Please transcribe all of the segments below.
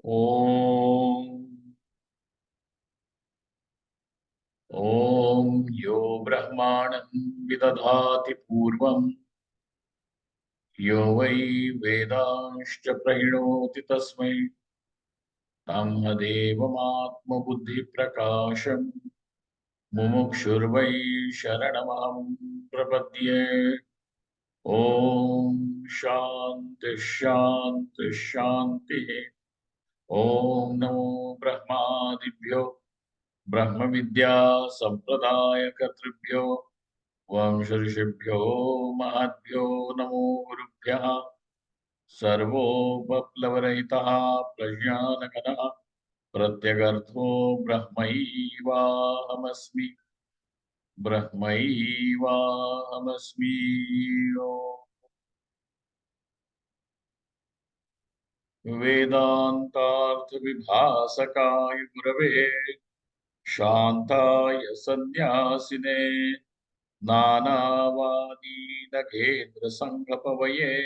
ॐ ॐ यो ब्रह्माणं विदधाति पूर्वं यो वै वेदांश्च प्रहिणोति तस्मै तमदेवमात्मबुद्धिप्रकाशम् मुमुक्षुर्वै शरणमहं प्रपद्ये। ॐ शान्ति शान्ति शान्तिः। ॐ नमो ब्रह्मादिभ्यो ब्रह्म विद्या संप्रदाय कर्तृभ्यो वंश ऋषिभ्यो महद्भ्यो नमो गुरुभ्यः। सर्वोपप्लवरहितः प्रज्ञानघनः प्रत्यगर्थो ब्रह्मैवाहमस्मि ब्रह्मैवाहमस्मि। वेदान्तार्थ विभासकाय गुरवे शान्ताय सन्न्यासिने नानावादी नगेन्द्र संघपवये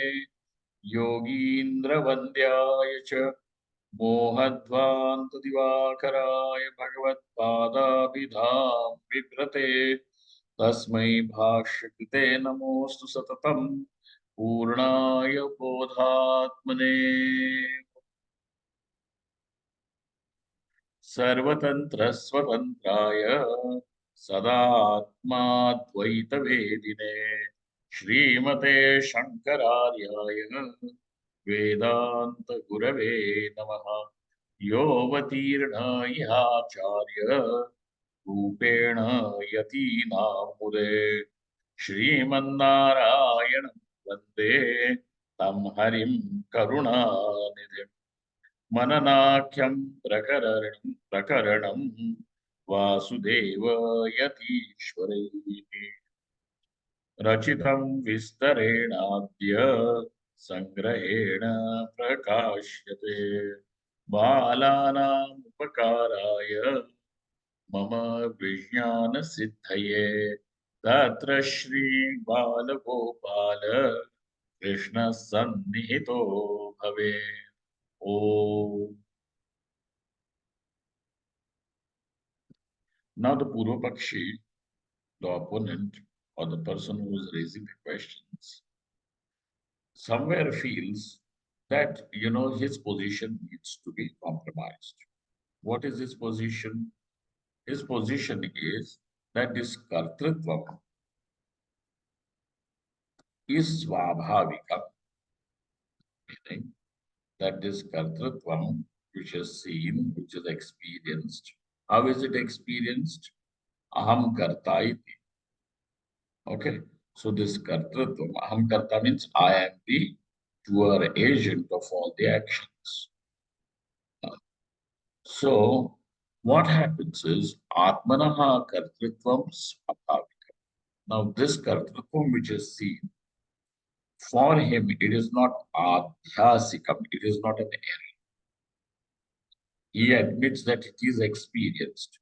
योगीन्द्रवन्द्याय च मोहध्वान्त दिवाकराय भगवत्पादाभिधां बिभ्रते तस्मै भाष्यकृते नमोऽस्तु सततं पूर्णाय बोधात्मने। सर्वतंत्र स्वतंत्राय सदात्माद्वैतवेदिने श्रीमते शंकरार्याय वेदांत गुरवे नमः। योऽवतीर्ण इहाचार्य रूपेण यतीनामुदे श्रीमन्नारायणं वन्दे तं हरिं करुणानिधिम्। मननाख्यं प्रकरणं वासुदेव यतीश्वरैः रचितं विस्तरेणाद्य संग्रहेण प्रकाश्यते। बालानाम् उपकाराय मम विज्ञानसिद्धये तत्र श्री बालगोपाल कृष्ण सन्निहितो भवेत्। Oh, now the Purvapakshi, the opponent or the person who is raising the questions, somewhere feels that, his position needs to be compromised. What is his position? His position is that this Kartritvam is Svabhavika, meaning that this Kartritvam, which is seen, which is experienced, how is it experienced? Aham Karta iti. Okay, so this kartritvam, aham karta means I am the doer agent of all the actions. So what happens is atmanaha kartritvam svabhavika. Now this kartritvam which is seen, for him it is not adhyasikam, it is not an error. He admits that it is experienced.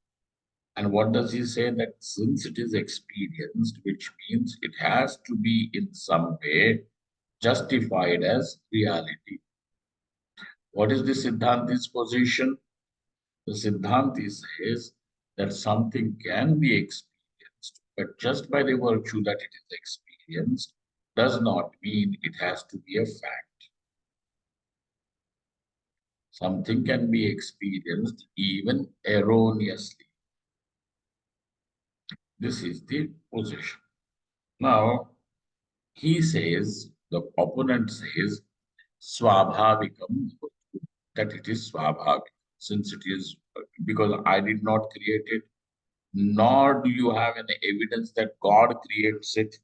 And what does he say? That since it is experienced, which means it has to be in some way justified as reality. What is the Siddhanti's position? The Siddhanti says that something can be experienced, but just by the virtue that it is experienced does not mean it has to be a fact. Something can be experienced even erroneously. This is the position. Now, he says, the opponent says, Swabhavikam, that it is Swabhavik, since it is, because I did not create it, nor do you have any evidence that God creates it.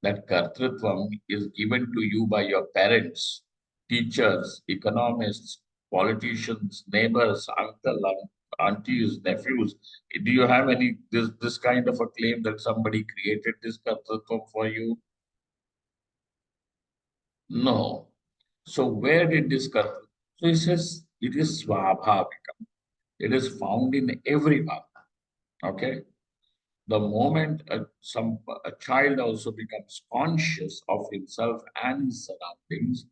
That Kartritvam is given to you by your parents, teachers, economists, politicians, neighbors, uncle, aunties, nephews. Do you have any this kind of a claim that somebody created this Kartritvam for you? No. So where did this come? So he says it is Swabhavika. It is found in everyone. Okay. The moment a child also becomes conscious of himself and his surroundings,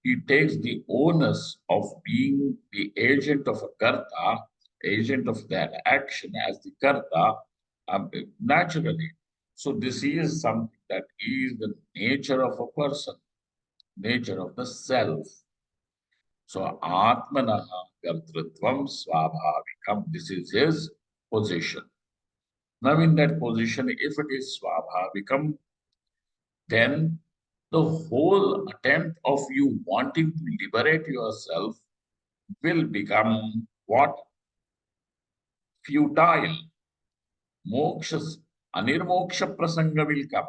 he takes the onus of being the agent of a karta, agent of that action as the karta, naturally. So this is something that is the nature of a person, nature of the self. So Atmanaha Kartrutvam Swabhavikam. This is his position. Now, in that position, if it is Swabhavikam, then the whole attempt of you wanting to liberate yourself will become what? Futile. Moksha, Anirmoksha Prasanga will come.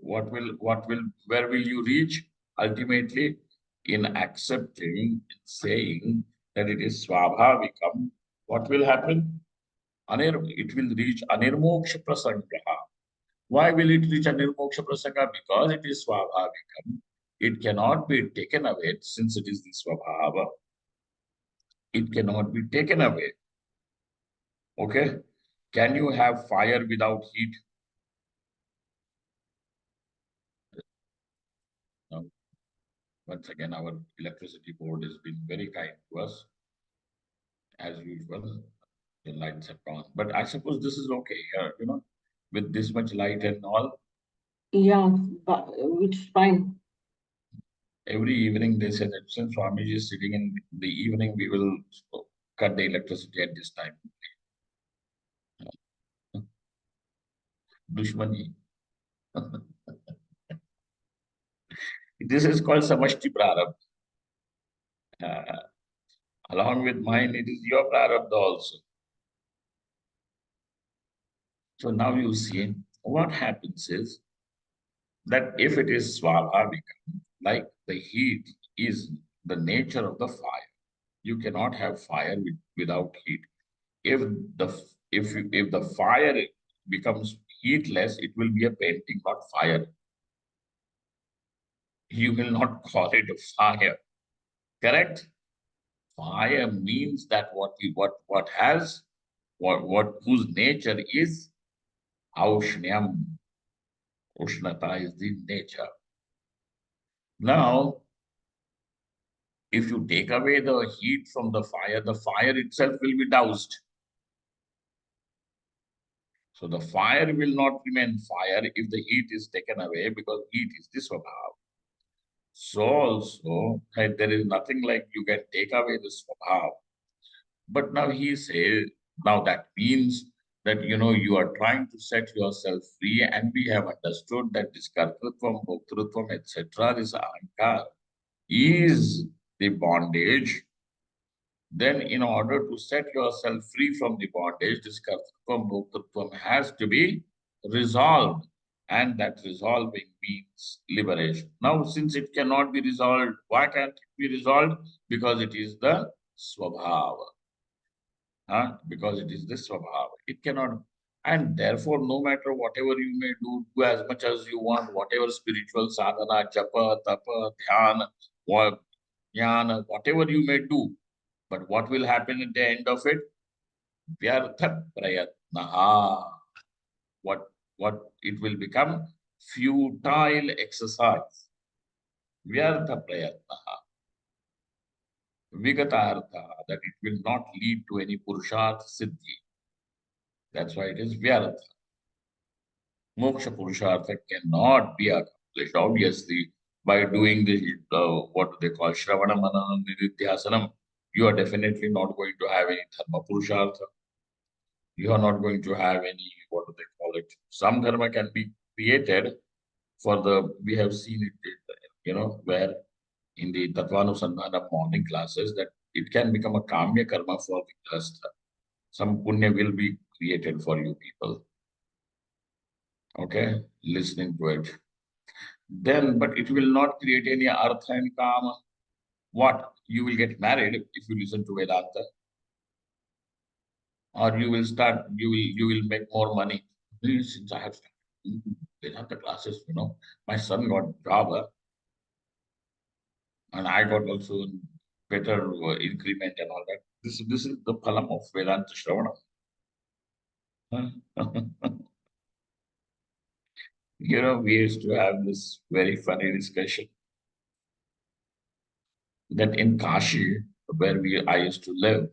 Where will you reach? Ultimately, in accepting, in saying that it is Swabhavikam, what will happen? It will reach Anirmoksha Prasanga. Why will it reach Anirmoksha Prasanga? Because it is Swabhavikam. It cannot be taken away since it is the Swabhava. It cannot be taken away. Okay? Can you have fire without heat? No. Once again, our electricity board has been very kind to us. As usual, the lights have gone. But I suppose this is okay, with this much light and all. Yeah, but it's fine. Every evening they say that since Swamiji is sitting in the evening, we will cut the electricity at this time. Dushmani. This is called Samashti Prarabdha. Uh, Along with mine, it is your Prarabdha also. So now you see what happens is that if it is Swabhavika, like the heat is the nature of the fire, you cannot have fire without heat. If the if the fire becomes heatless, it will be a painting, not fire. You will not call it a fire. Correct? Fire means that what has what whose nature is aushnyam. Ushnata is the nature. Now, if you take away the heat from the fire itself will be doused. So the fire will not remain fire if the heat is taken away because heat is the swabhav. So also, there is nothing like you can take away the swabhav. But now he says, now that means that you are trying to set yourself free, and we have understood that this kartrutvam, bhoktrutvam, etc., this ahankar is the bondage. Then, in order to set yourself free from the bondage, this kartrutvam, bhoktrutvam has to be resolved. And that resolving means liberation. Now, since it cannot be resolved, why can't it be resolved? Because it is the swabhava. Because it is the swabhava. It cannot, and therefore, no matter whatever you may do as much as you want, whatever spiritual sadhana, japa, tapa, dhyana, jnana, whatever you may do, but what will happen at the end of it? Vyartha prayatnaha. What it will become? Futile exercise. Vyartha prayatnaha. Vigatartha, that it will not lead to any purusharth siddhi. That's why it is vyartha. Moksha Purushartha cannot be accomplished, obviously, by doing this, what they call Shravana Mananam Nididhyasanam. You are definitely not going to have any Dharma Purushartha. You are not going to have any, what do they call it? Some Dharma can be created for we have seen it, where in the Tatvanusandhana morning classes, that it can become a Kamya Karma for the Grastha. Some Punya will be created for you people. Okay, listening to it. Then, but it will not create any artha and kama. What? You will get married if you listen to Vedanta, or you will make more money. Since I have started Vedanta classes, my son got job, and I got also better increment and all that. This is the phalam of Vedanta Shravana. We used to have this very funny discussion. that in Kashi, where I used to live,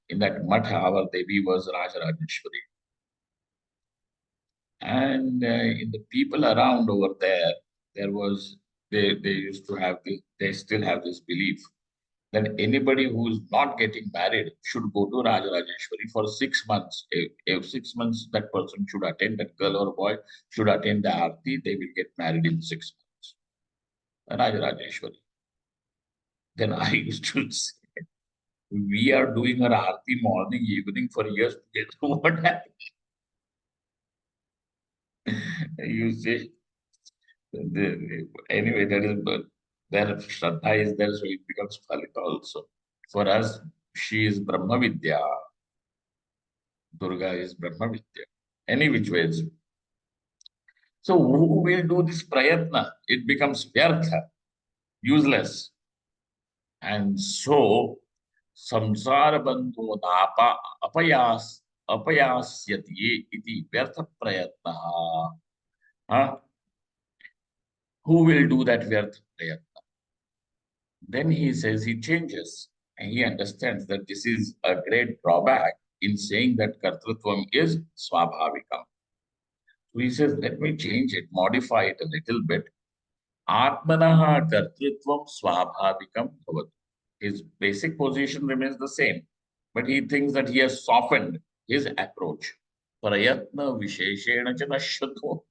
in that matha, our Devi was Rajarajeshwari. And in the people around over there, there was, they used to have this, they still have this belief that anybody who is not getting married should go to Rajarajeshwari for 6 months. If 6 months, that person should attend, that girl or boy should attend the Aarti, they will get married in 6 months. Rajarajeshwari. Then I used to say, we are doing our Aarti morning, evening for years together. What happened? You say, anyway, that is, but their Shraddha is there, so it becomes Phalita also. For us, she is Brahma Vidya, Durga is Brahma Vidya. Any which ways. So who will do this prayatna? It becomes vyartha, useless. And so samsara bandho napa apayasyati iti vyartha prayatna. Huh? Who will do that vyartha prayatna? Then he says he changes and he understands that this is a great drawback in saying that kartrutvam is swabhavika. So he says, let me change it, modify it a little bit. Atmanaha kartrutvam swabhavikam bhavati. His basic position remains the same, but he thinks that he has softened his approach. Prayatna visheshena cha nashyatho.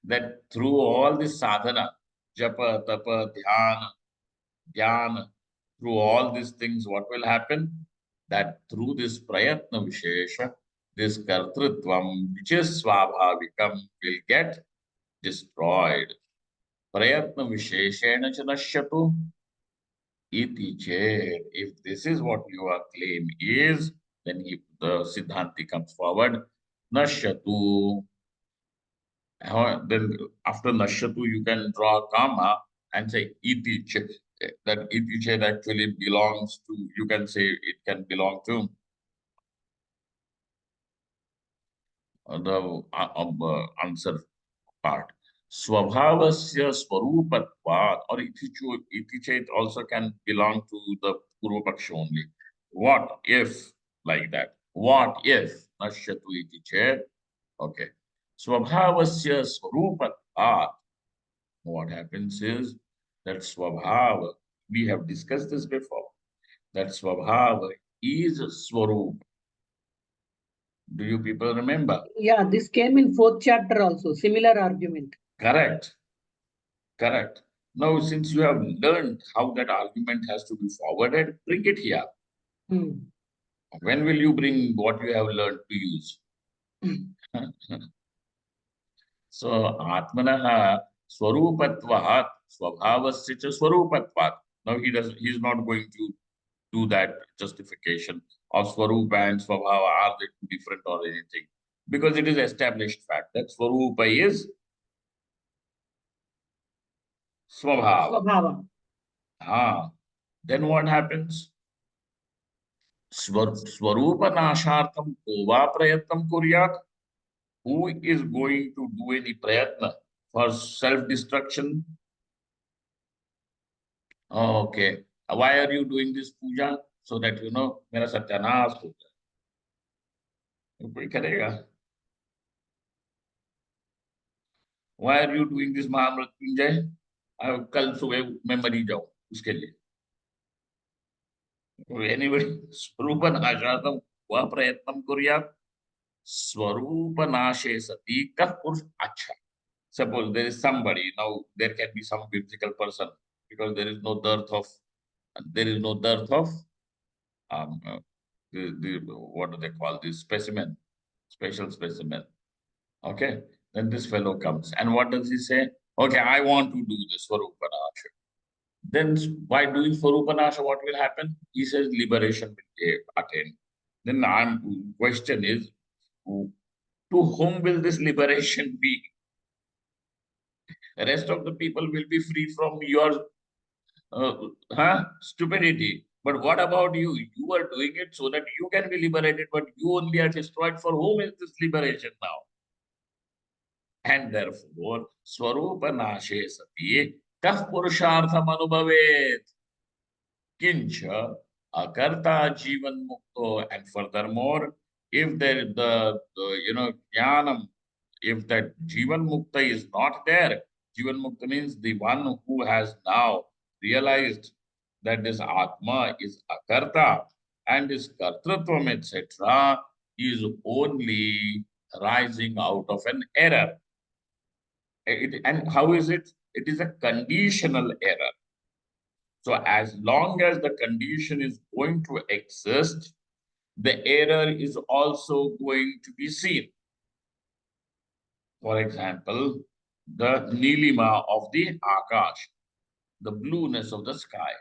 That through all this sadhana, japa, tapa, dhyana, through all these things, what will happen? That through this prayatna vishesha, this kartrutvam, which is swabhavikam, will get destroyed. Prayatna visheshena cha nashyatu iti ched. If this is what your claim is, then the Siddhanti comes forward. Nashyatu. Then after Nashyatu, you can draw Kama and say iti ched. That iti ched actually belongs to, you can say it can belong to the answer part. Swabhavasya swarupatvat, or iti chet also can belong to the Purvapaksha only. What if, like that? What if nashyatu iti chet? Okay. Swabhavasya swarupatvat. What happens is that swabhava, we have discussed this before, that swabhava is swarup. Do you people remember? Yeah, this came in fourth chapter also, similar argument. Correct. Correct. Now, since you have learned how that argument has to be forwarded, bring it here. When will you bring what you have learned to use? So, Atmanaha Swarupatvat, Swabhavasya cha Swarupatvat. Now, he's not going to do that justification of Swarupa and Swabhava. Are they two different or anything? Because it is established fact that Swarupa is Swabhava. Then what happens? Swarupa nashartam kova prayatnam kuryat. Who is going to do any prayatna for self-destruction? Okay. Why are you doing this puja? So that you know, mera satyanas ho jaye. Koi karega. Why are you doing this Mahamrityunjay? कल सुबह मैं मरी जाऊं उसके लिए. Anybody स्वरूप नाशार्थम वह प्रयत्नम कुर्यात्. स्वरूप नाशे सति कः पुरुष. अच्छा, suppose there is somebody, now there can be some physical person, because there is no dearth of um, uh, what do they call this specimen, special specimen. Okay, then this fellow comes and what does he say? Okay, I want to do this for Upanasha. Then by doing for Upanasha, what will happen? He says liberation will attain. Then question is, to whom will this liberation be? The rest of the people will be free from your stupidity. But what about you? You are doing it so that you can be liberated, but you only are destroyed. For whom is this liberation now? And therefore, Swarupa Nashe Sati Kah Purushartham Anubhavet. Kincha, akarta jivan mukto, and furthermore, if the jnanam, if that jivan mukta is not there, jivan mukta means the one who has now realized that this atma is akarta and his kartratvam, etc., is only rising out of an error. And how is it? It is a conditional error. So as long as the condition is going to exist, the error is also going to be seen. For example, the nilima of the akash, the blueness of the sky.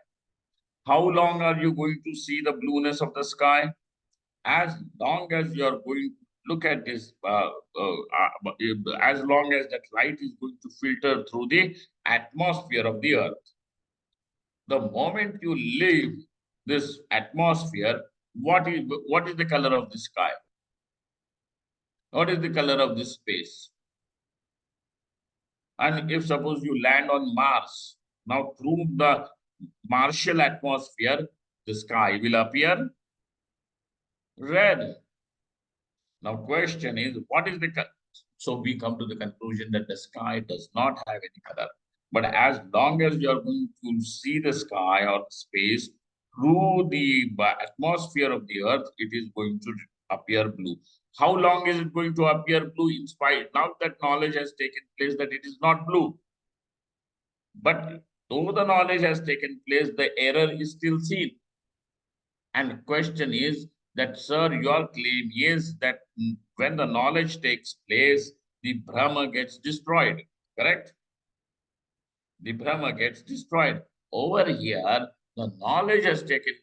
How long are you going to see the blueness of the sky? As long as you are going to look at this, as long as that light is going to filter through the atmosphere of the earth. The moment you leave this atmosphere, what is the color of the sky? What is the color of this space? And if suppose you land on Mars, now through the Martial atmosphere, the sky will appear red. Now question is, what is the color? So we come to the conclusion that the sky does not have any color. But as long as you are going to see the sky or space through the atmosphere of the earth, it is going to appear blue. How long is it going to appear blue in spite? Now that knowledge has taken place that it is not blue. But though the knowledge has taken place, the error is still seen. And question is that, sir, your claim is that when the knowledge takes place, the Brahma gets destroyed, correct? The Brahma gets destroyed. Over here, the knowledge has taken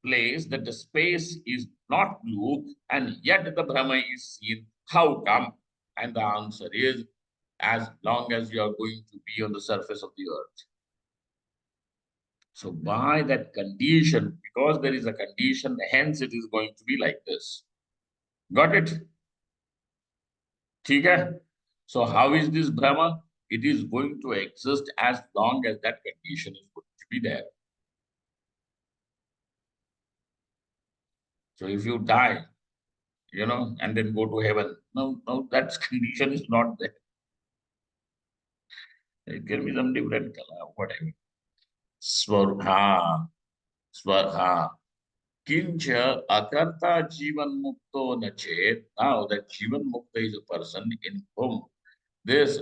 place that the space is not blue, and yet the Brahma is seen. How come? And the answer is, as long as you are going to be on the surface of the earth. So by that condition, because there is a condition, hence it is going to be like this. Got it? Okay? So how is this Brahma? It is going to exist as long as that condition is going to be there. So if you die, and then go to heaven, no, that condition is not there. It can be some different color, whatever. Swarha, Swarha. Kincha akarta jivan mukto nachet. Now that jivan mukta is a person in whom this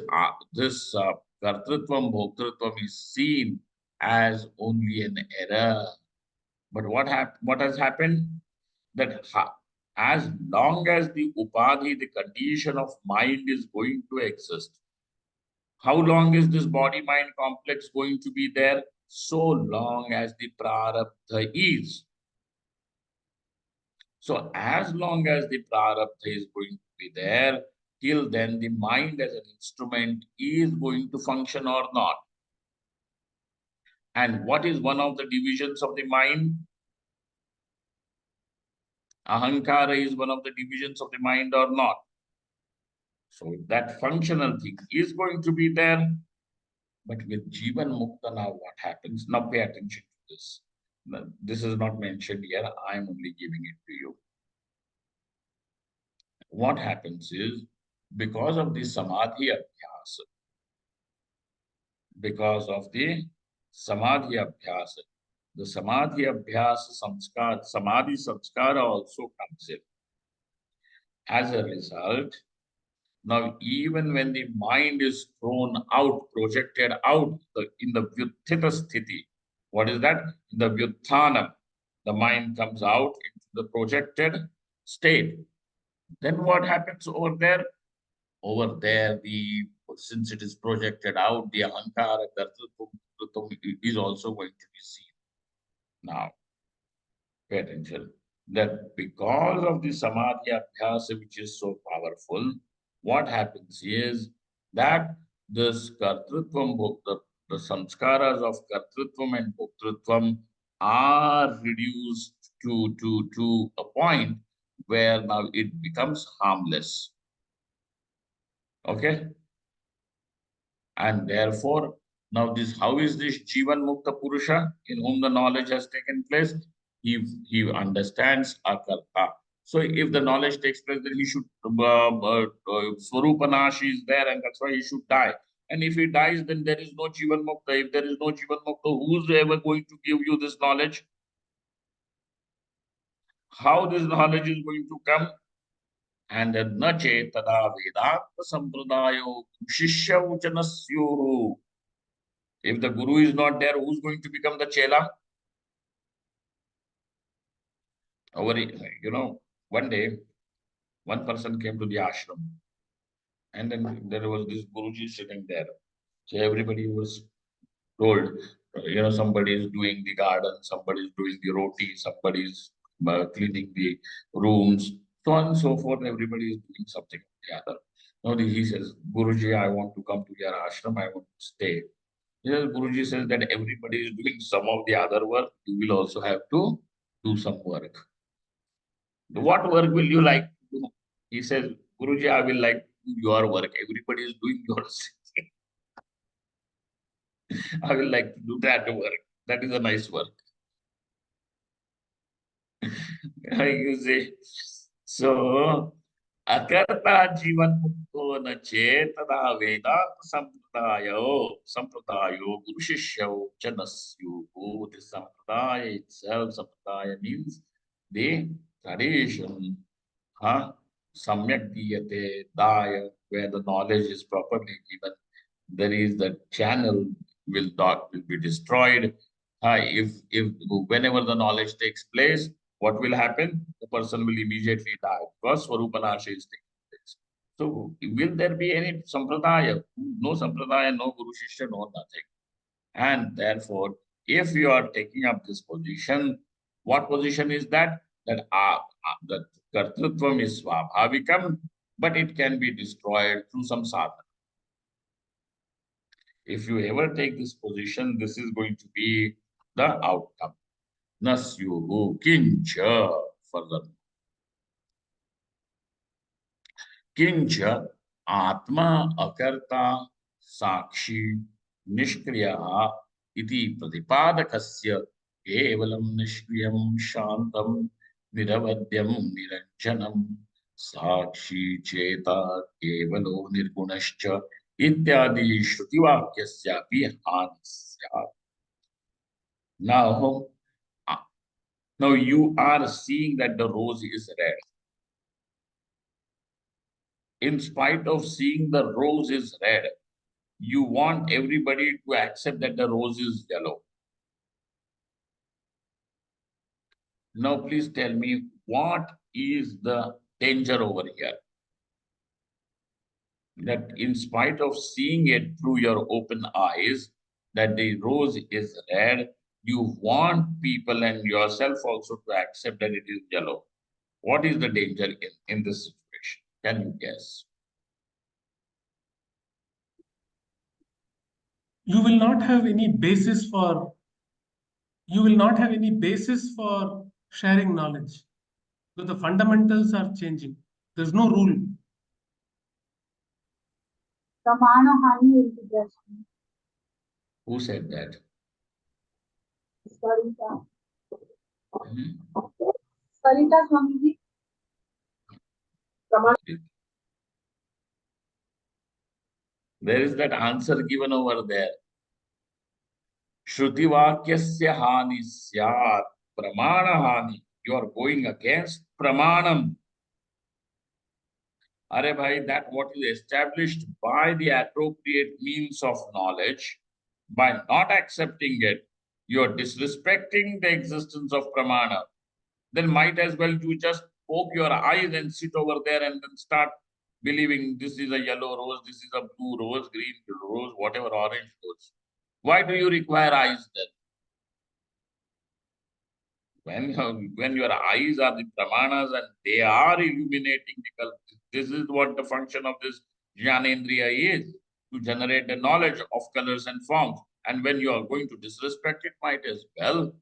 kartritvam bhoktritvam is seen as only an error. But what has happened? That as long as the upadhi, the condition of mind is going to exist, how long is this body-mind complex going to be there? So long as the prarabdha is. So as long as the prarabdha is going to be there, till then the mind as an instrument is going to function or not. And what is one of the divisions of the mind? Ahankara is one of the divisions of the mind or not. So that functional thing is going to be there. But with Jivan Mukta, now what happens? Now pay attention to this. This is not mentioned here. I am only giving it to you. What happens is, because of the Samadhi Abhyasa, because of the Samadhi Abhyasa, the Samadhi Abhyasa Samskara, Samadhi Samskara also comes in. As a result, now even when the mind is thrown out, projected out in the Vyuthita Sthiti, what is that? In the Vyuthanam, the mind comes out into the projected state. Then what happens over there? Over there, since it is projected out, the Ahankara is also going to be seen. Now, pay attention that because of the Samadhi Abhyasa, which is so powerful, what happens is that this Kartrutvam, the samskaras of Kartrutvam and Bhoktrutvam are reduced to a point where now it becomes harmless. Okay? And therefore, Now, how is this Jivan Mukta Purusha in whom the knowledge has taken place? He understands Akarta. So, if the knowledge takes place, then he should Swarupanashi is there, and that's why he should die. And if he dies, then there is no Jivan Mukta. If there is no Jivan Mukta, who's ever going to give you this knowledge? How this knowledge is going to come? And nache tada Vedanta Sampradayo Shishya Uchanasyu. If the guru is not there, who's going to become the chela? One day, one person came to the ashram, and then there was this Guruji sitting there. So everybody was told, somebody is doing the garden, somebody is doing the roti, somebody is cleaning the rooms, so on and so forth. Everybody is doing something or the other. Now he says, Guruji, I want to come to your ashram, I want to stay. Yes, Guruji says that everybody is doing some of the other work. You will also have to do some work. What work will you like to do? He says, Guruji, I will like to do your work. Everybody is doing yours. I will like to do that work. That is a nice work. You see. So, Akarta Jivan Mukto na Chetada Vedanta Sampradayo Guru Shishyo Chanasyu. The Sampradaya itself, Sampradaya means the tradition, Samyak Diyate Daya, where the knowledge is properly given. There is the channel will be destroyed. If whenever the knowledge takes place, what will happen? The person will immediately die because Swarupanasha is taking place. So, will there be any sampradaya? No sampradaya, no Guru Shishya, no nothing. And therefore, if you are taking up this position, what position is that? That kartrutvam is swabhavikam, but it can be destroyed through some sadhana. If you ever take this position, this is going to be the outcome. Nasyuhu kincha further. Kincha atma akarta sakshi nishkriya iti pratipadakasya kevalam nishkriyam shantam niravadyam niranjanam sakshi cheta kevalo nirgunascha ityadi shrutivakyasyaphi hanisya. Now, you are seeing that the rose is red. In spite of seeing the rose is red, you want everybody to accept that the rose is yellow. Now, please tell me, what is the danger over here? That in spite of seeing it through your open eyes, that the rose is red, you want people and yourself also to accept that it is yellow. What is the danger in this situation? Can you guess? You will not have any basis for sharing knowledge. So the fundamentals are changing. There's no rule. Who said that? Sarita. Hmm? Sarita Swami. There is that answer given over there. Shrutivakyasya hani syat pramana hani. You are going against pramanam. Are bhai, that what is established by the appropriate means of knowledge, by not accepting it, you are disrespecting the existence of pramana. Then might as well you just poke your eyes and sit over there and then start believing this is a yellow rose, this is a blue rose, green rose, whatever, orange rose. Why do you require eyes then? When your eyes are the pramanas and they are illuminating the color, this is what the function of this Jnanendriya is, to generate the knowledge of colors and forms. And when you are going to disrespect it, might as well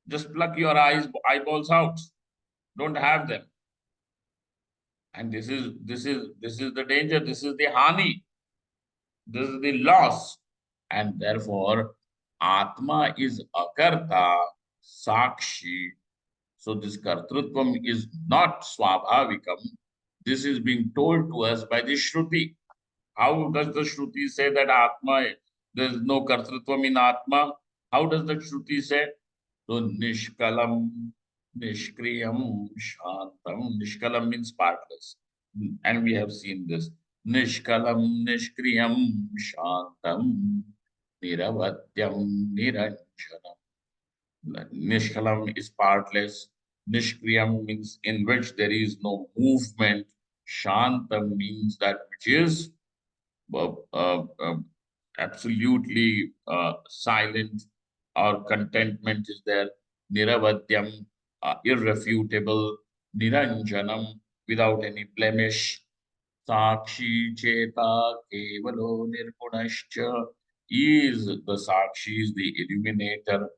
just pluck your eyeballs out. Don't have them. And this is the danger, this is the hani, this is the loss. And therefore, Atma is Akarta, Sakshi. So this Kartrutvam is not Swabhavikam. This is being told to us by the Shruti. How does the Shruti say that Atma, there is no Kartrutvam in Atma? How does the Shruti say? So Nishkalam, Nishkriyam, Shantam. Nishkalam means partless. And we have seen this. Nishkalam, Nishkriyam, Shantam, Niravatyam, Niranjanam. Nishkalam is partless. Nishkriyam means in which there is no movement. Shantam means that which is uh, uh, uh, absolutely silent, or contentment is there. Niravadyam, irrefutable. Niranjanam, without any blemish. Sakshi Cheta Kevalo Nirgunascha is the Sakshi, is the illuminator.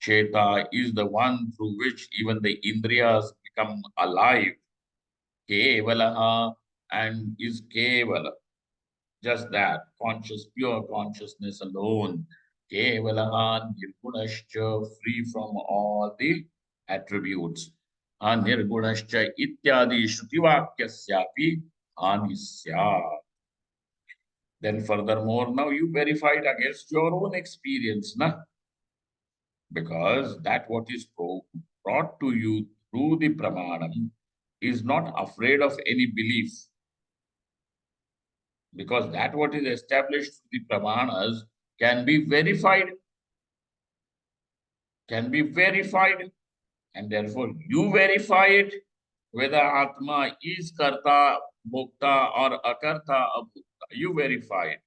Cheta is the one through which even the Indriyas become alive. Kevalaha, and is Kevala. Just that, conscious, pure consciousness alone. Kevalaha Nirgunascha, free from all the attributes. Nirgunascha ityadi Shrutivakyasyaapi anisya. Then furthermore, now you verified against your own experience, na? Because that what is brought to you through the pramanam is not afraid of any belief. Because that what is established through the pramanas can be verified, and therefore you verify it, whether Atma is karta, bhokta, or akarta, abhokta. You verify it.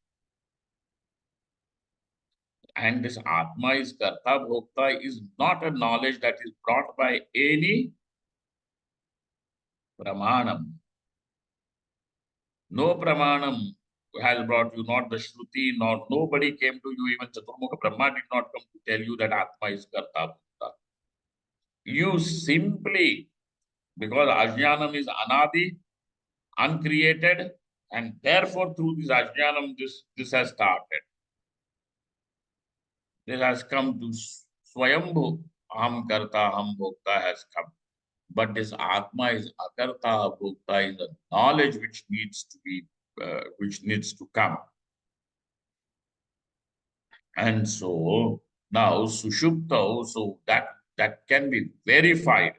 And this Atma is karta, bhokta is not a knowledge that is brought by any pramanam. No pramanam has brought you, not the Shruti, nor nobody came to you, even Chaturmukha Brahma did not come to tell you that Atma is karta, bhokta. You simply, because Ajnanam is anadi, uncreated, and therefore through this Ajnanam, this has started. This has come to Swayambhu, Aham Karta, Aham Bhokta has come. But this Atma is Akarta, Bhokta is a knowledge which needs to be, which needs to come. And so now Sushupta, so that can be verified.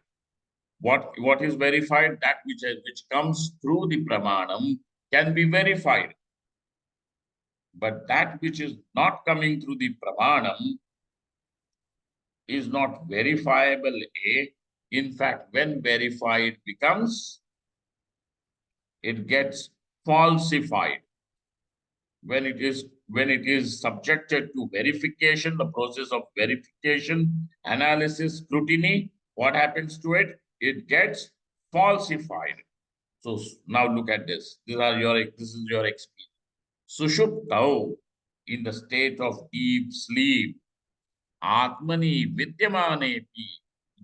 What is verified? That which comes through the pramanam can be verified. But that which is not coming through the pramanam is not verifiable. In fact, when verified becomes, it gets falsified. When it is subjected to verification, the process of verification, analysis, scrutiny, what happens to it? It gets falsified. So now look at this. This is your experience. Sushuptau, in the state of deep sleep, Atmani Vidyamanepi,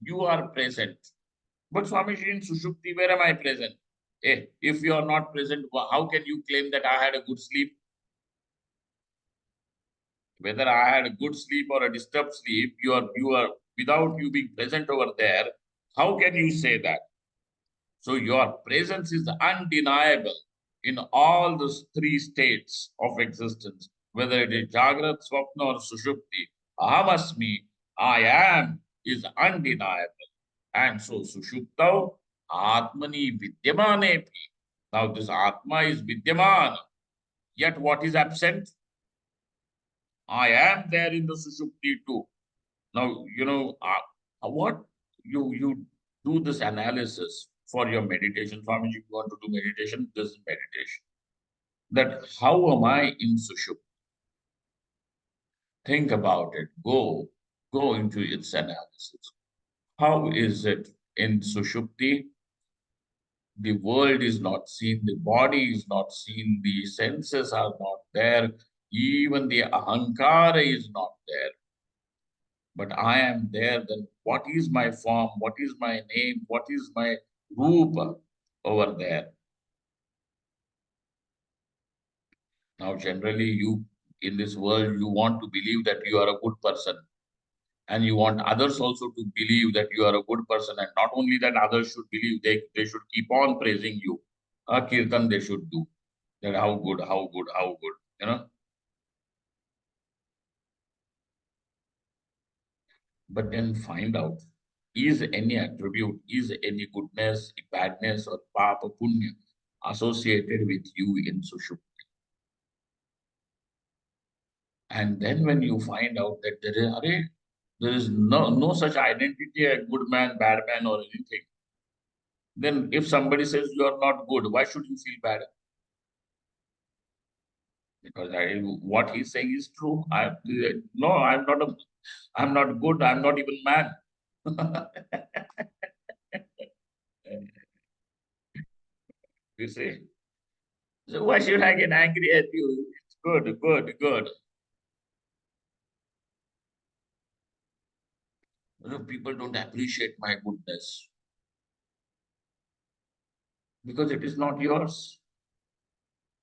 you are present. But Swamiji, in Sushupti, where am I present? If you are not present, how can you claim that I had a good sleep? Whether I had a good sleep or a disturbed sleep, you are without you being present over there, how can you say that? So your presence is undeniable in all those three states of existence, whether it is Jagrat, Swapna, or Sushupti. Ahamasmi, I am, is undeniable. And so Sushuptau, Atmani Vidyamanepi. Now this Atma is Vidyamana. Yet what is absent? I am there in the Sushupti too. Now, what you do this analysis for your meditation. Swamiji, if you want to do meditation, this is meditation. That how am I in Sushupti? Think about it. Go into its analysis. How is it in Sushupti? The world is not seen, the body is not seen, the senses are not there, even the ahankara is not there. But I am there, then what is my form? What is my name? What is my rupa over there? Now, generally, In this world, you want to believe that you are a good person, and you want others also to believe that you are a good person. And not only that, others should believe, they should keep on praising you. A kirtan they should do. That how good, how good, how good, you know. But then find out, is any attribute, is any goodness, badness, or papa punya associated with you in Sushupti? And then when you find out that there is no such identity, a good man, bad man, or anything, then if somebody says you are not good, why should you feel bad? Because what he's saying is true. No, I'm not good. I'm not even man. You see. So why should I get angry at you? It's good, good, good. People don't appreciate my goodness because it is not yours.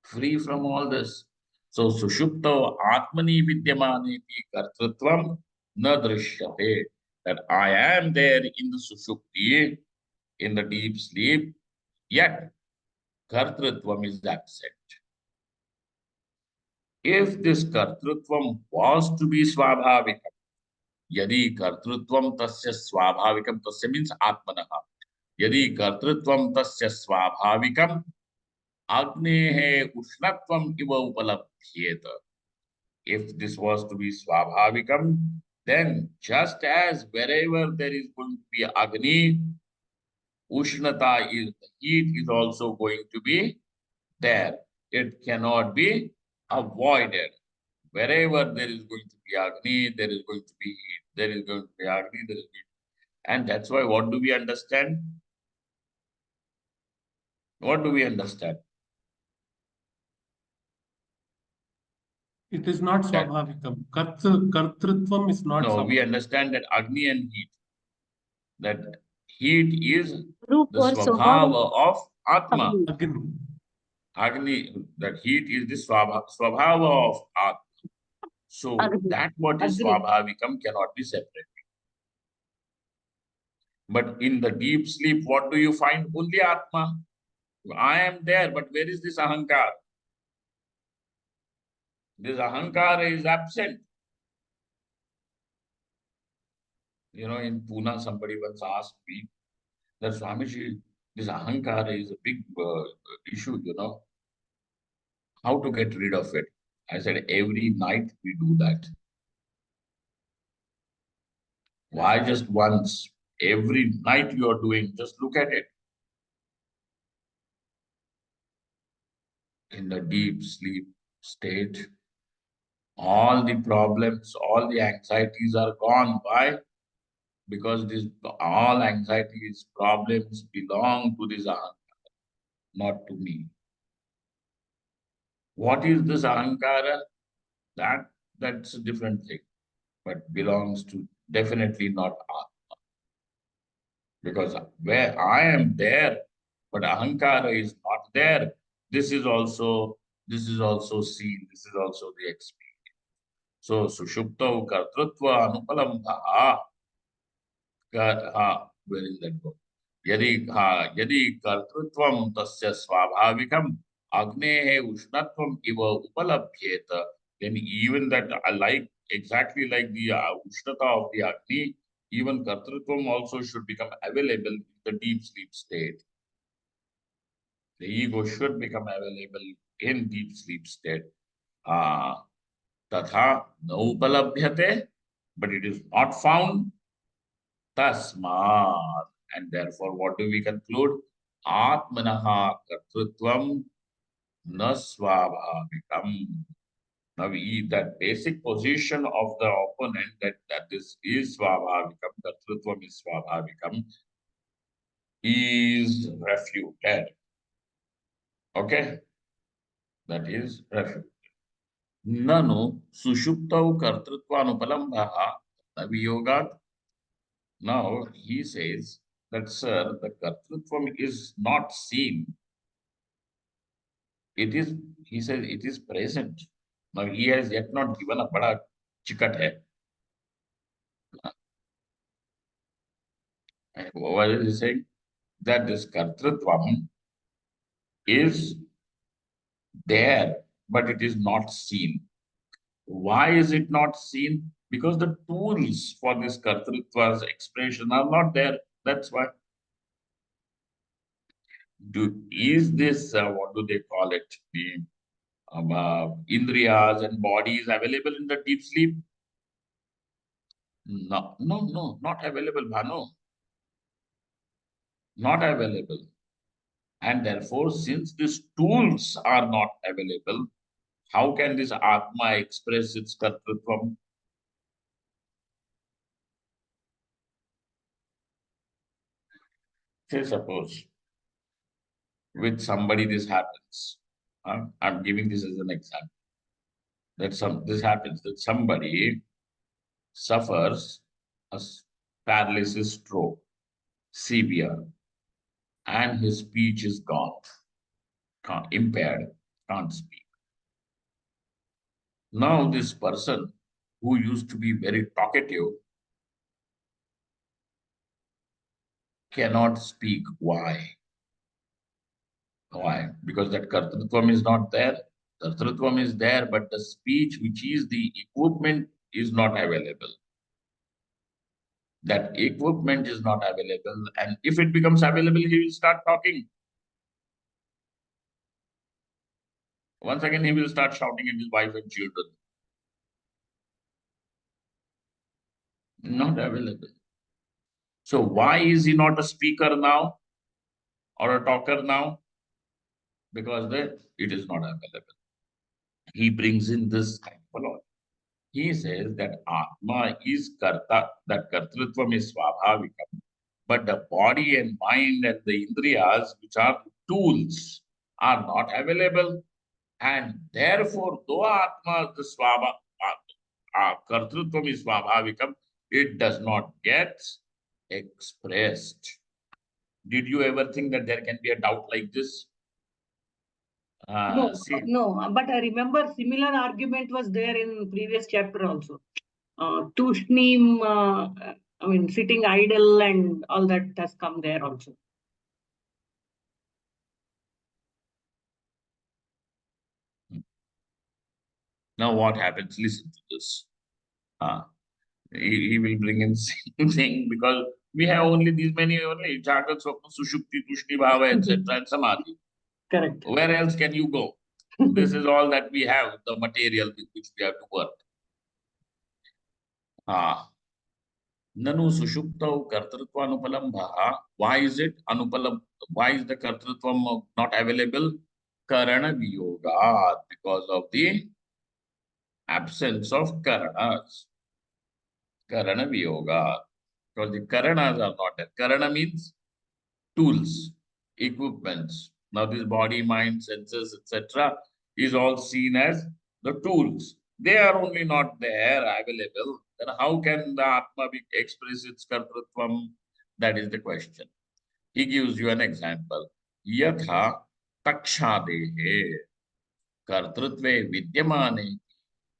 Free from all this. So Sushupto Atmani Vidyamaneti Kartritvam na drishyate. That I am there in the Sushupti, in the deep sleep, yet Kartritvam is absent. If this Kartritvam was to be Swabhavikam, Yadi Kartritvam Tasya Swabhavikam, Tasya means Atmanaha. Yadi Kartritvam Tasya Swabhavikam, Agnehe Ushnatvam Iva Upalabhyeta. If this was to be Swabhavikam, then just as wherever there is going to be Agni, Ushnata is the heat is also going to be there. It cannot be avoided. Wherever there is going to be Agni, there is going to be heat. There is going to be Agni, there is heat. And that's why what do we understand? What do we understand? It is not Swabhavikam. Kartrutvam is not No, we Swabhavikam. understand that Agni and heat. That heat is Group the or Swabhava of Atma. Agni. Agni, that heat is the Swabhava of Atma. So Agni. that what is Agni. Swabhavikam cannot be separated. But in the deep sleep, what do you find? Only Atma. I am there, but where is this Ahankar? This Ahankar is absent. You know, in Pune, somebody once asked me that Swamiji, this Ahankara is a big issue, you know. How to get rid of it? I said, every night we do that. Why just once? Every night you are doing, just look at it. In the deep sleep state, all the problems, all the anxieties are gone. Why? Because this all anxieties, problems belong to this Ahankara, not to me. What is this Ahankara? That's a different thing, but belongs to definitely not Atma. Because where I am there, but Ahankara is not there. This is also seen. This is also the experience. So Sushupta Kartrutva Anupalambha. Where is that book? Yadi Kartrutvam Tasya Swabhavikam Agnehe Ushnatvam Iva Upalabhyeta. Then even that like exactly like the Ushnata of the Agni, even Kartrutvam also should become available in the deep sleep state. The ego should become available in deep sleep state. Tatha na upalabhyate, but it is not found. Tasmat. And therefore, what do we conclude? Atmanaha kartrutvam na swabhavikam. Now, that basic position of the opponent that this is swabhavikam, kartrutvam is swabhavikam, is refuted. Okay? That is refuted. Nanu sushuptau kartrutvanupalambhaha naviyogat. Now he says that, sir, the kartrutvam is not seen. It is, he says, it is present. Now he has yet not given a bada chikat hai. What is he saying? That this kartrutvam is there, but it is not seen. Why is it not seen? Because the tools for this kartrutva's expression are not there. That's why. Is this, what do they call it? The indriyas and bodies available in the deep sleep? No, no, no, not available, Bhanu. Not available. And therefore, since these tools are not available, how can this Atma express its kartrutvam? Say, suppose with somebody this happens. I'm giving this as an example. This happens that somebody suffers a paralysis stroke, severe, and his speech is gone, impaired, can't speak. Now this person who used to be very talkative cannot speak. Why? Why? Because that kartrutvam is not there. Kartrutvam is there, but the speech, which is the equipment, is not available. That equipment is not available, and if it becomes available, he will start talking. Once again, he will start shouting at his wife and children. Not available. So why is he not a speaker now or a talker now? Because it is not available. He brings in this kind of logic. He says that Atma is Karta, that Kartrutvam is Swabhavikam. But the body and mind and the Indriyas, which are tools, are not available. And therefore, though Atma, the Kartrutvam is Swabhavikam, it does not get expressed. Did you ever think that there can be a doubt like this? No, See, no, but I remember similar argument was there in previous chapter also. Tushnim, I mean, sitting idle and all that has come there also. now what happens? Listen to this. He will bring in same thing because we have only these many only Jagat, Swapna, Sushupti, Tushni, Bhava, etc. and Samadhi. Correct. Where else can you go? This is all that we have, the material with which we have to work. Nanu Sushuptau Kartrutvanupalambha. Why is it Anupalam? Why is the Kartrutvam not available? Karana Viyoga, because of the absence of Karanas. Karana Viyoga. Because the Karanas are not there. Karana means tools, equipments. Now this body, mind, senses, etc. is all seen as the tools. They are only not there, available. Then how can the Atma express its kartrutvam? That is the question. He gives you an example. Yatha takshadehe kartrutve vidyamane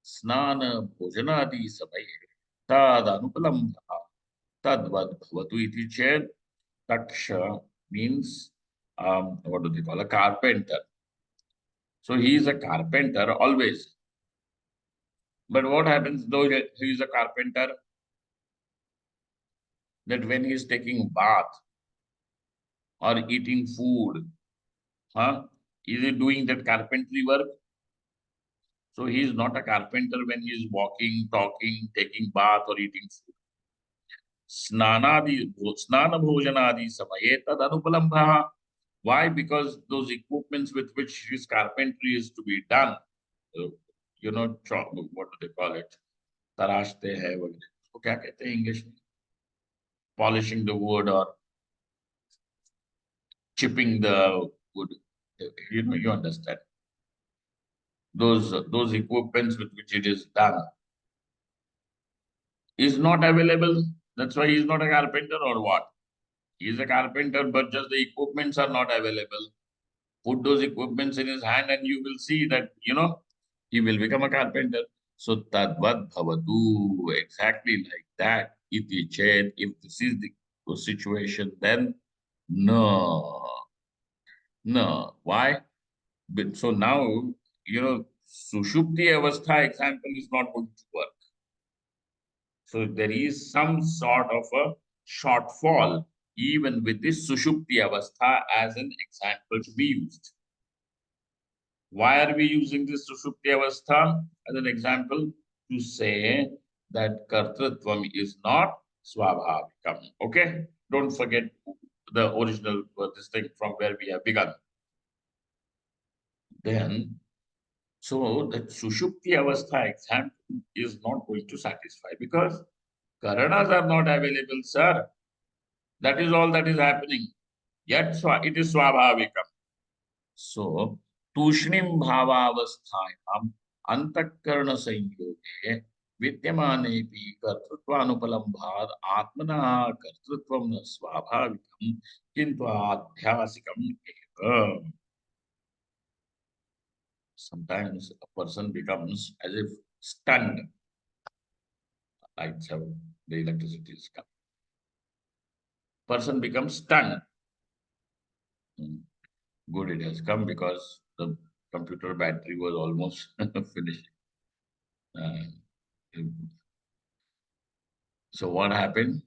snana bhojanadi sabaye tad anupalambha tadvad bhavatu iti ched. Taksha means, what do they call, a carpenter. So he is a carpenter always. But what happens though he is a carpenter? That when he is taking bath or eating food, is he doing that carpentry work? So he is not a carpenter when he is walking, talking, taking bath or eating food. Snana bhojanadi samaye tad anupalambha. Why? Because those equipments with which his carpentry is to be done, what do they call it? तराशते हैं वगैरह, उसको क्या कहते हैं English में? Polishing the wood or chipping the wood. You understand. Those equipments with which it is done is not available. That's why he is not a carpenter or what? He is a carpenter, but just the equipments are not available. Put those equipments in his hand and you will see that, He will become a carpenter. So tadvad bhavatu, exactly like that. Iti chet, if this is the situation, then no, no. Why? So now, Sushupti Avastha example is not going to work. So there is some sort of a shortfall even with this Sushupti Avastha as an example to be used. Why are we using this Sushupti Avastha as an example? To say that Kartritvam is not Swabhavikam. Okay? Don't forget the original, this thing from where we have begun. Then, so that Sushupti Avastha example is not going to satisfy because Karanas are not available, sir. That is all that is happening. Yet it is Swabhavikam. So, Tushnim Bhavavasthayam Antakarana Sanyoge Vidyamanephi Kartrutvanupalambhad Atmana Kartrutvam na Swabhavikam Kintu Adhyasikam Eva. Sometimes a person becomes as if stunned. Lights have, the electricity is come. Person becomes stunned. Good, it has come because the computer battery was almost finished. So what happened?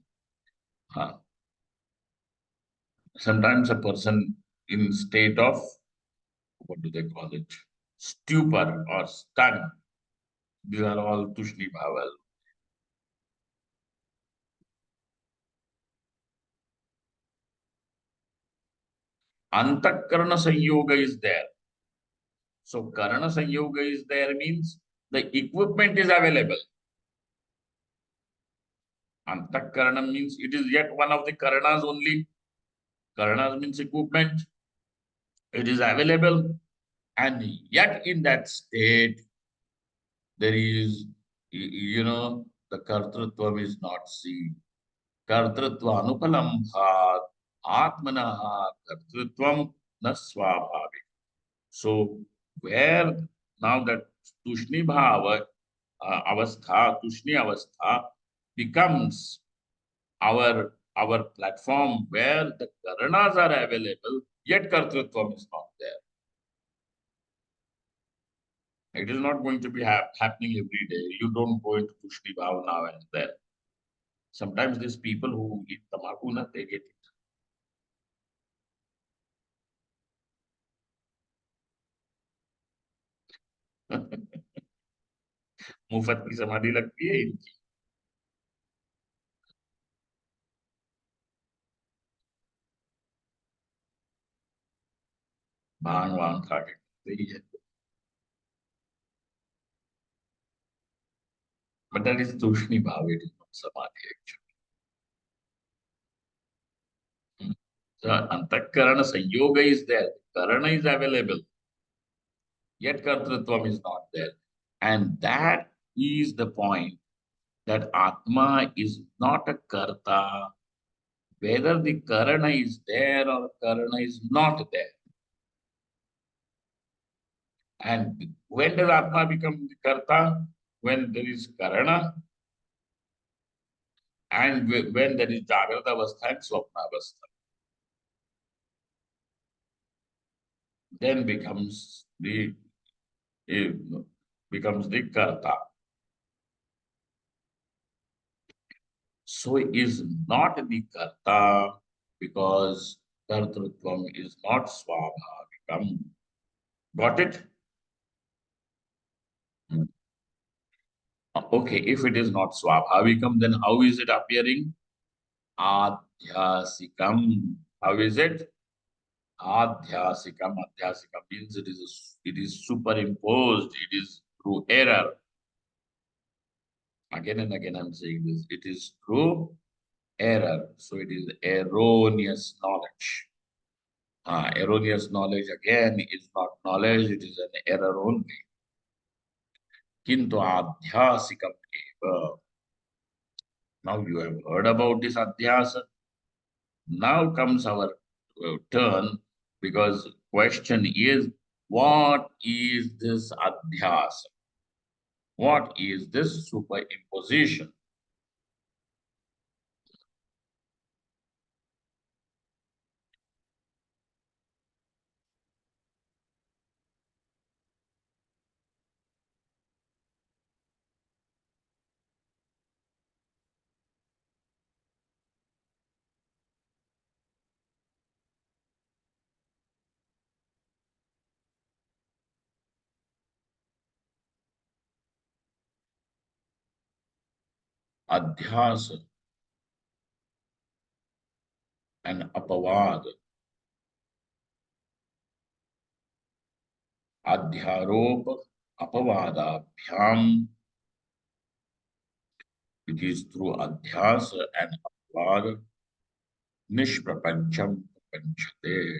Sometimes a person in state of, what do they call it? Stupor or stun. These are all Tushni Bhavas. Antakarana Sanyoga is there. So Karana Sanyoga is there means the equipment is available. Antakarana means it is yet one of the Karanas only. Karanas means equipment. It is available. And yet in that state, there is, the Kartrutvam is not seen. Kartrutva anupalambhat atmanaha kartrutvam na swabhavik. So where now that Tushni Bhava Avastha, Tushni Avastha becomes our platform where the Karanas are available, yet Kartrutvam is not there. It is not going to be happening every day. You don't go into Tushni Bhava now and then. Sometimes these people who eat tamaku, they get it. मुफ्त की समाधि लगती है इनकी. भांग वांग खा के करते ही है. But that is Tushni Bhava, it is not Samadhi actually. So Antakarana Sanyoga is there, Karana is available, yet Kartrutvam is not there. And that is the point, that Atma is not a Karta, whether the Karana is there or Karana is not there. And when does Atma become the Karta? When there is Karana and when there is Jagrata Avastha and Swapna Avastha. Then becomes the Karta. So is not the Karta because Kartrutvam is not Swabhavikam. Got it? Okay, if it is not Swabhavikam, then how is it appearing? Adhyasikam. How is it? Adhyasikam. Adhyasikam means it is superimposed. It is through error. Again and again I'm saying this. It is through error. So it is erroneous knowledge. Erroneous knowledge again is not knowledge. It is an error only. Kintu adhyasikam eva. Now you have heard about this adhyasa. Now comes our turn, because question is, what is this adhyasa? What is this superimposition? Adhyas and apavad. Adhyarop apavadabhyam. It is through adhyas and apavad nishprapancham prapanchate.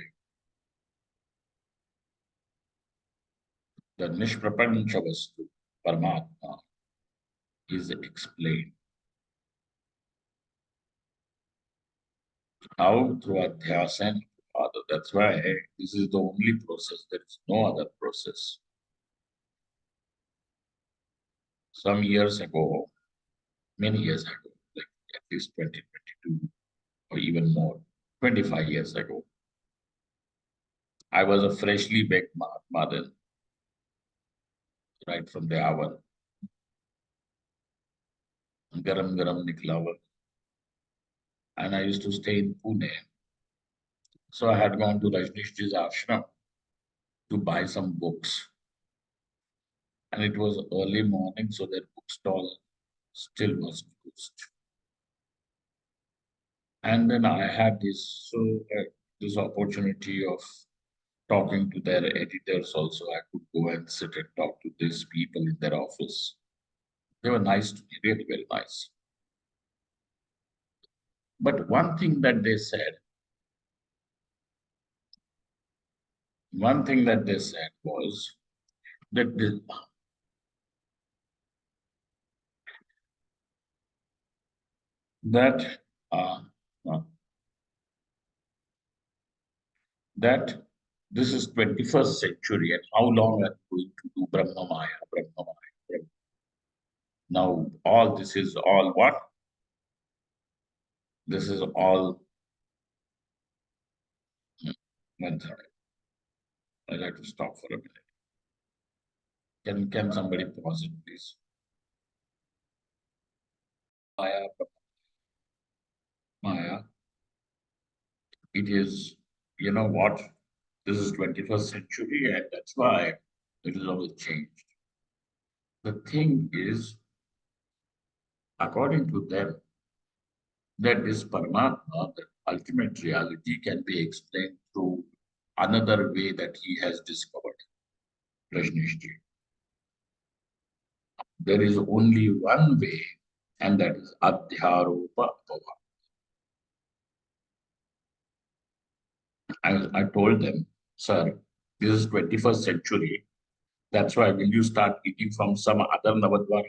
The nishprapancha vastu, Paramatma, is explained. How? Through adhyas and apavad. That's why this is the only process. There is no other process. Some years ago, many years ago, like at least 2022 or even more, 25 years ago, I was a freshly baked Mahatma then, right from the oven. Garam garam nikla hua. And I used to stay in Pune. So I had gone to Rajnishji's ashram to buy some books. And it was early morning, so their bookstall still was closed. And then I had this opportunity of talking to their editors also. I could go and sit and talk to these people in their office. They were nice to me, really very nice. But one thing that they said was that that uh, uh, that this is 21st century and how long are we going to do Brahma Maya, Brahma Maya, Brahma. Now all this is all what? This is all one second. I'd like to stop for a minute. Can somebody pause it, please? Maya, Maya. It is, you know what? This is 21st century, and that's why it is all changed. The thing is, according to them, that this Paramatma, the ultimate reality, can be explained through another way that he has discovered, Rajnishji. There is only one way, and that is Adhyaropa Apava. I told them, sir, this is 21st century. That's why will you start eating from some other Navadvara?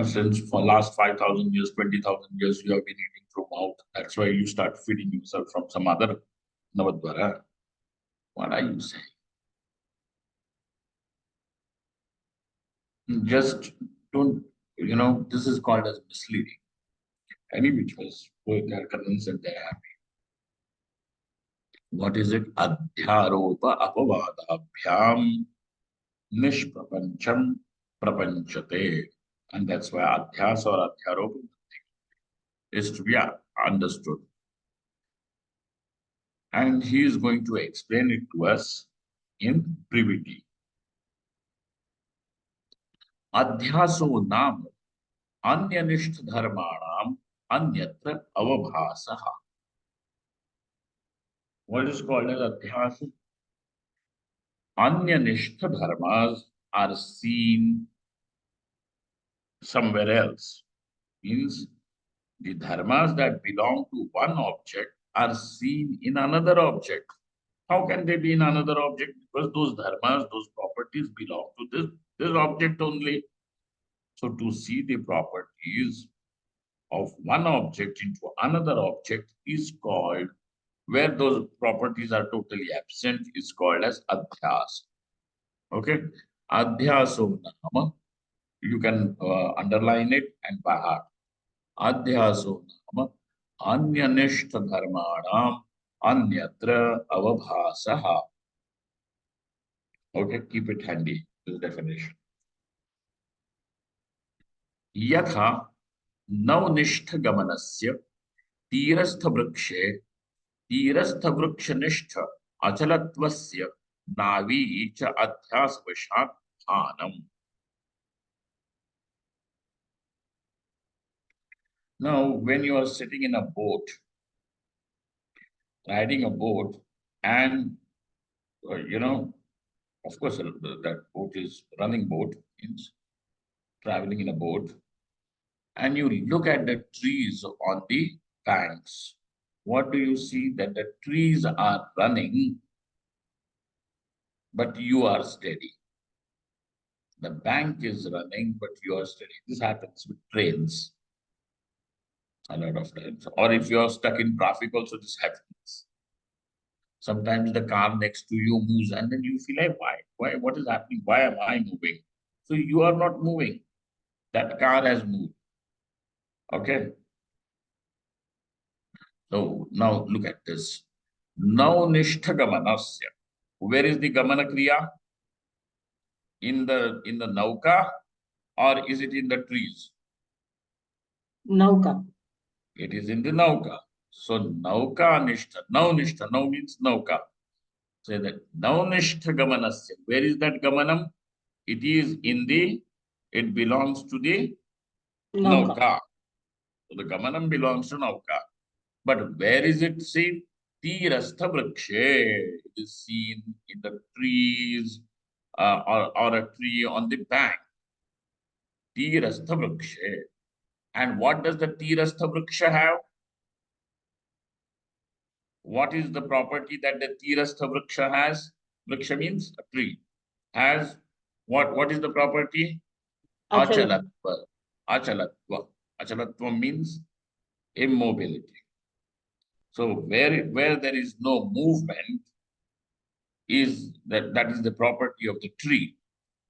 Since for last 5,000 years, 20,000 years, you have been eating from mouth. That's why you start feeding yourself from some other Navadvara. What are you saying? Just don't, this is called as misleading. Any which was, they are convinced that they are happy. What is it? Adhyaropa apavadabhyam nishprapancham prapanchate. And that's why adhyas or adhyaropa is to be understood. And he is going to explain it to us in privity. Adhyaso nam anyanisht dharmanam anyatra avabhasaha. What is called as adhyasa? Anyanishtha dharmas are seen somewhere else. Means the dharmas that belong to one object are seen in another object. How can they be in another object? Because those dharmas, those properties belong to this object only. So to see the properties of one object into another object is called, where those properties are totally absent, is called as adhyas. Okay. Adhyaso nama. You can underline it and by heart. Adhyaso nama. Anyanishta dharmanam anyatra avabhasaha. Okay, keep it handy, this definition. यथा नवनिष्ठ गमनस्य तीरस्थ वृक्षे तीरस्थ वृक्षनिष्ठ अचलत्वस्य नावी च अध्यासवशात् स्थानम्. Now, when you are sitting in a boat, riding a boat, and of course, that boat is running boat, means traveling in a boat, and you look at the trees on the banks, what do you see? That the trees are running, but you are steady. The bank is running, but you are steady. This happens with trains a lot of times. Or if you are stuck in traffic, also this happens. Sometimes the car next to you moves, and then you feel like, why, what is happening? Why am I moving? So you are not moving. That car has moved. Okay. So now look at this. Now nishtha gamanasya. Where is the gamana kriya? In the nauka, or is it in the trees? Nauka. It is in the nauka. So nauka nishtha. Now nishtha. Now means nauka. Say that now nishtha gamanasya. Where is that gamanam? It is in the, it belongs to the Nauka. nauka. So the gamanam belongs to nauka. But where is it seen? Tirastha vrikshe. It is seen in the trees, or a tree on the bank. Tirastha vrikshe. And what does the Tirastha vriksha have? What is the property that the Tirastha vriksha has? Vriksha means a tree. Has what is the property? Achala. Achalatva. Achalatva. Achalatva means immobility. So where there is no movement is that is the property of the tree,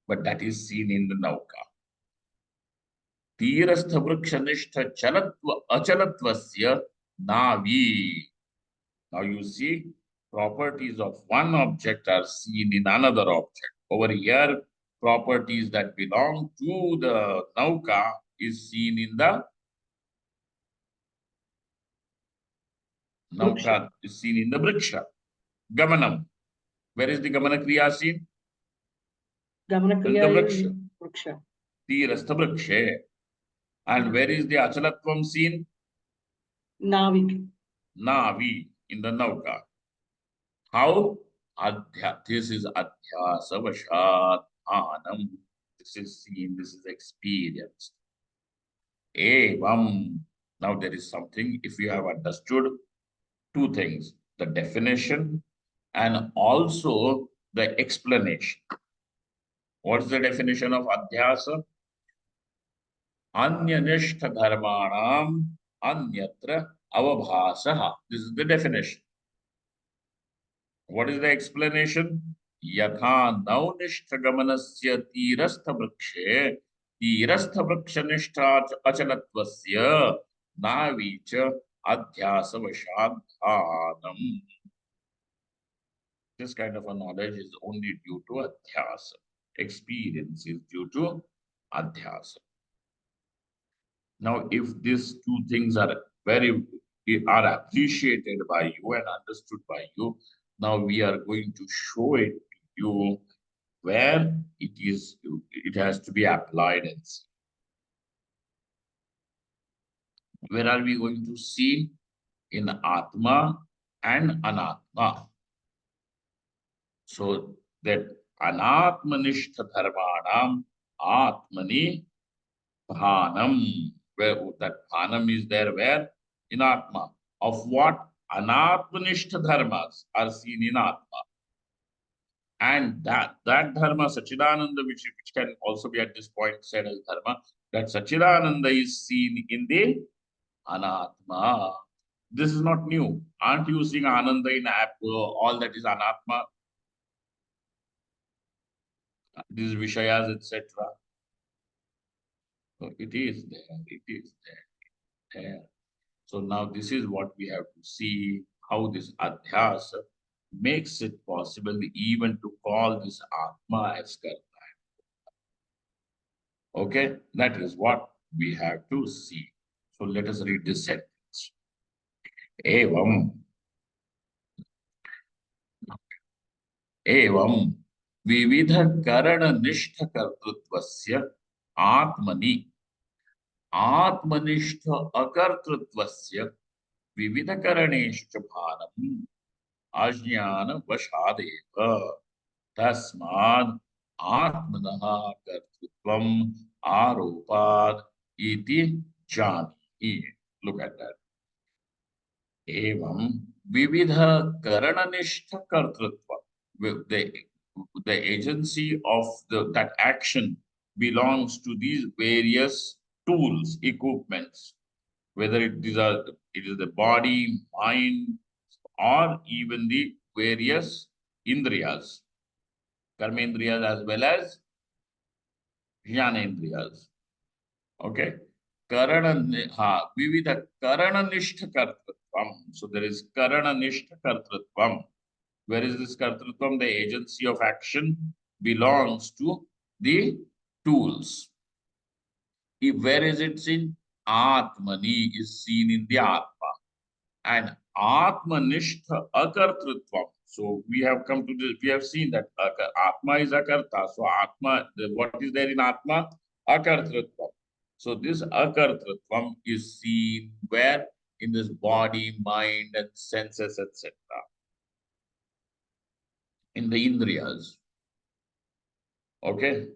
but that is seen in the nauka. Tirastha vrikshanishta chalatva achalatvasya navi. Now you see, properties of one object are seen in another object. Over here, properties that belong to the nauka is seen in the nauka is seen in the vriksha. Gamanam. Where is the gamana kriya seen? Gamana In the kriya is vriksha. vriksha. Tirastha vrikshe. And where is the achalatvam seen? Navik. Navi, in the nauka. How? This is adhyasa vashat anam. This is seen, this is experienced. Evam. Now there is something, if you have understood two things, the definition and also the explanation. What's the definition of adhyasa? Anyanishta dharmanam anyatra avabhasaha. This is the definition. What is the explanation? Yatha naunishta gamanasya tirastha vrikshe tirastha vrikshanishta achalatvasya navicha adhyasa vashadhanam. This kind of a knowledge is only due to adhyasa. Experience is due to adhyasa. Now, if these two things are appreciated by you and understood by you, now we are going to show it to you where it has to be applied and seen. Where are we going to see? In Atma and Anatma. So that Anatmanishta dharmanam Atmani bhanam. Where that bhanam is there, where? In Atma. Of what? Anatmanishta dharmas are seen in Atma. And that dharma, Sachidananda, which can also be at this point said as dharma, that Sachidananda is seen in the Anatma. This is not new. Aren't you seeing Ananda in app? All that is Anatma. these Vishayas, etc. So it is there, it is there. So now this is what we have to see, how this adhyasa makes it possible even to call this Atma as Karta. Okay, that is what we have to see. So let us read this sentence. Evam, evam, vividha karana nishtha kartrutvasya atmani, atmanishtha akartrutvasya vividha karaneshu cha bhanam ajnana vashadeva tasmad atmanah kartrutvam aropad iti jani. Look at that. Evam vividha karananishta kartrutva. The agency of that action belongs to these various tools, equipments, whether it is the body, mind, or even the various indriyas, karmendriyas as well as jnanendriyas. Okay. Vividha karananishta kartrutvam. So there is karananishta kartrutvam. Where is this kartrutvam? The agency of action belongs to the tools. Where is it seen? Atmani is seen in the Atma. And Atmanishtha akartrutvam. So we have come to this, we have seen that Atma is akarta. So Atma, what is there in Atma? Akartrutvam. So this akartrutvam is seen where? In this body, mind, and senses, etc. In the indriyas. Okay.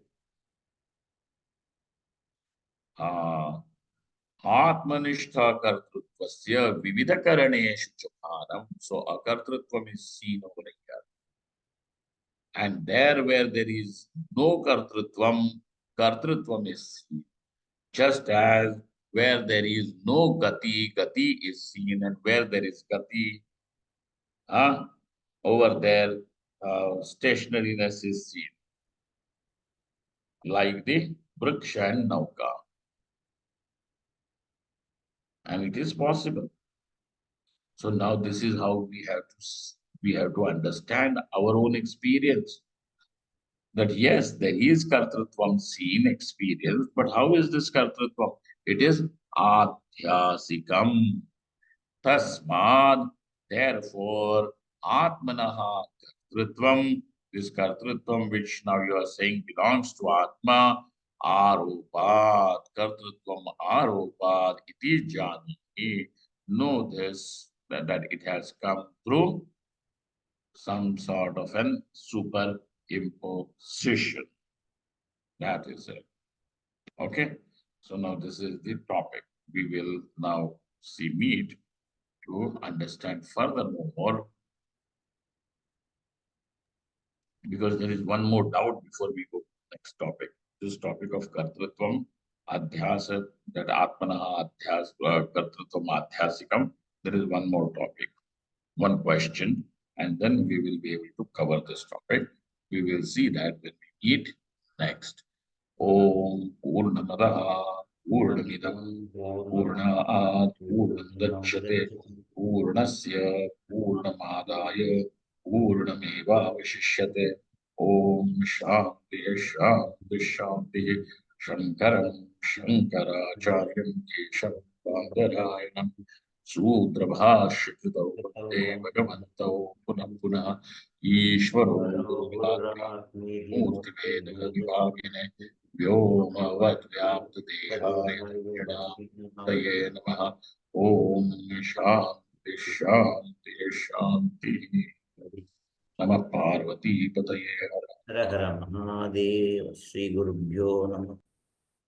Atmanishtha kartrutvasya vividha karaneshu chaphanam. So akartrutvam is seen over here. And there where there is no kartrutvam, kartrutvam is seen. Just as where there is no gati, gati is seen, and where there is gati, over there, stationariness is seen. Like the vriksha and nauka. And it is possible. So now this is how we have to understand our own experience. That yes, there is kartrutvam seen, experience, but how is this kartrutvam? It is adhyasikam. Tasmad, therefore, atmanaha kartrutvam, this kartrutvam which now you are saying belongs to Atma, aropad, kartrutvam aropad, iti jani. Know this, that it has come through some sort of an superimposition. That is it. Okay. So now this is the topic. We will now meet to understand furthermore, because there is one more doubt before we go to the next topic. This topic of kartrutvam adhyasa, that atmana adhyas kartrutvam adhyasikam. There is one more topic, one question, and then we will be able to cover this topic. We will see that when we meet next. Om Purnamadaha Purnamidam Purnat Purnadachyate Purnasya Purnamadaya Purnameva Vashishyate. Om Shanti Shanti Shanti. Shankaram Shankaracharyam Keshavam Badarayana Sudrabhashikritau Vande Bhagavantau Punah Punah Ishvaro Murtiveda Vibhavine Vyomavadvyaptadehaya Dhanyanataye Namaha. Om Shanti Shanti Shanti. Namah Parvati Pataye. हर हर महादेव श्री गुरुभ्यो नमः।